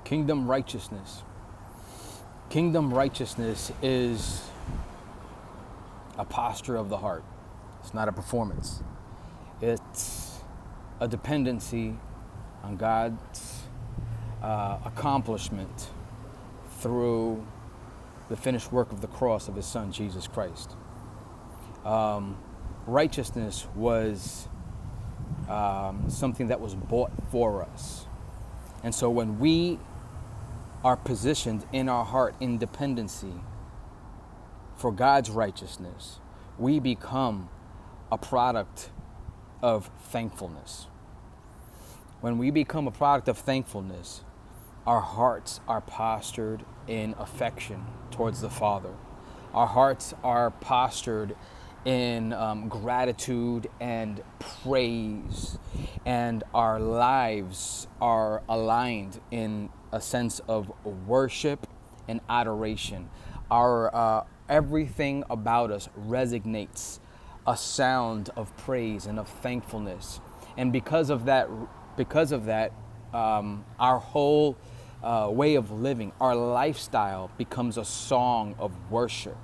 Kingdom righteousness. Kingdom righteousness is a posture of the heart. It's not a performance. It's a dependency on God's accomplishment through the finished work of the cross of his son, Jesus Christ. Righteousness was something that was bought for us. And so when we are positioned in our heart in dependency for God's righteousness, we become a product of thankfulness. When we become a product of thankfulness, our hearts are postured in affection towards the Father. Our hearts are postured in gratitude and praise, and our lives are aligned in a sense of worship and adoration. Our everything about us resonates a sound of praise and of thankfulness, and because of that, our whole way of living, our lifestyle becomes a song of worship.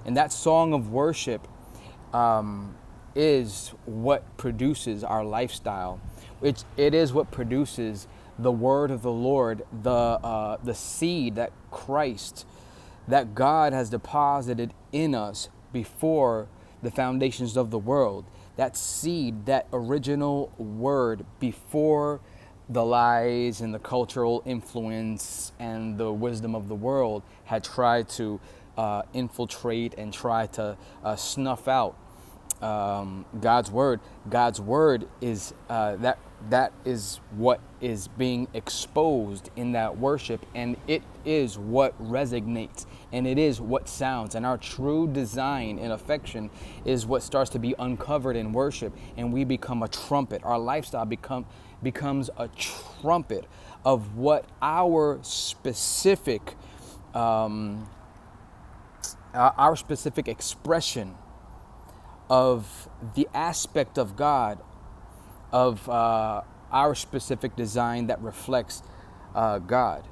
And that song of worship is what produces our lifestyle. It is what produces the word of the Lord, the seed that Christ, that God has deposited in us before the foundations of the world. That seed, that original word before the lies and the cultural influence and the wisdom of the world had tried to infiltrate and try to snuff out God's word. God's word is that is what is being exposed in that worship, and it is what resonates, and it is what sounds. And our true design and affection is what starts to be uncovered in worship, and we become a trumpet. Our lifestyle becomes a trumpet of what our specific expression of the aspect of God, of our specific design that reflects God.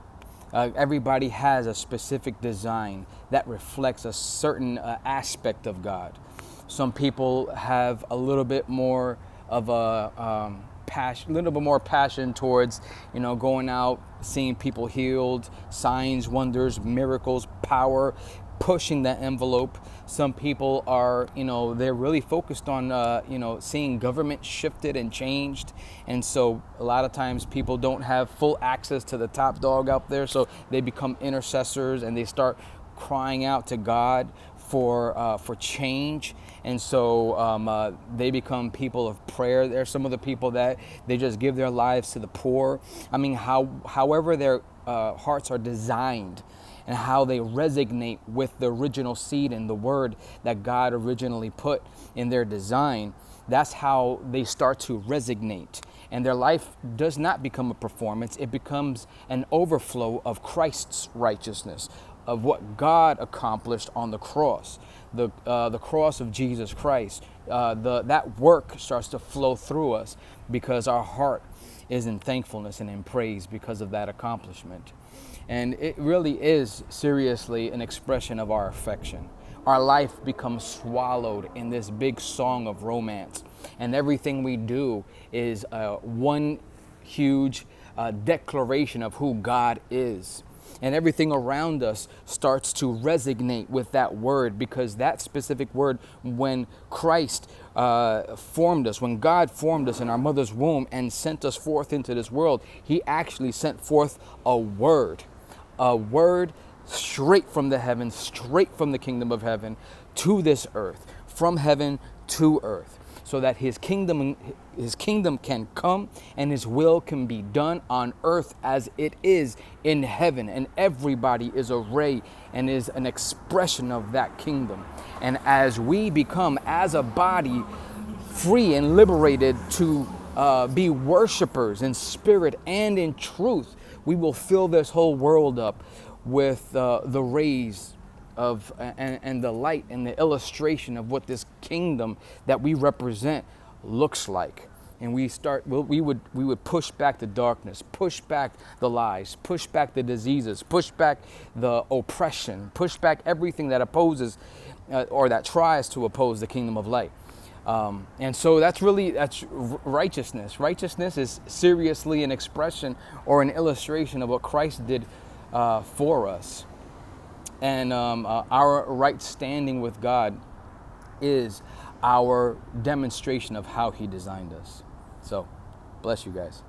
Everybody has a specific design that reflects a certain aspect of God. Some people have a little bit more of a passion, a little bit more passion towards, going out, seeing people healed, signs, wonders, miracles, power, pushing that envelope. Some people are, they're really focused on, seeing government shifted and changed. And so a lot of times people don't have full access to the top dog out there. So they become intercessors and they start crying out to God for change. And so they become people of prayer. There's some of the people that they just give their lives to the poor. I mean, however their hearts are designed, and how they resonate with the original seed and the word that God originally put in their design, that's how they start to resonate. And their life does not become a performance. It becomes an overflow of Christ's righteousness, of what God accomplished on the cross, the cross of Jesus Christ. That work starts to flow through us because our heart is in thankfulness and in praise because of that accomplishment. And it really is seriously an expression of our affection. Our life becomes swallowed in this big song of romance. And everything we do is one huge declaration of who God is. And everything around us starts to resonate with that word, because that specific word, when Christ formed us, when God formed us in our mother's womb and sent us forth into this world, he actually sent forth a word straight from the heavens, straight from the kingdom of heaven to this earth, from heaven to earth, so that his kingdom can come and his will can be done on earth as it is in heaven. And everybody is a ray and is an expression of that kingdom. And as we become, as a body, free and liberated to be worshipers in spirit and in truth, we will fill this whole world up with the rays of and the light and the illustration of what this kingdom that we represent looks like. and we would push back the darkness, push back the lies, push back the diseases, push back the oppression, push back everything that opposes or that tries to oppose the kingdom of light. And so that's righteousness. Righteousness is seriously an expression or an illustration of what Christ did for us. And our right standing with God is our demonstration of how he designed us. So, bless you guys.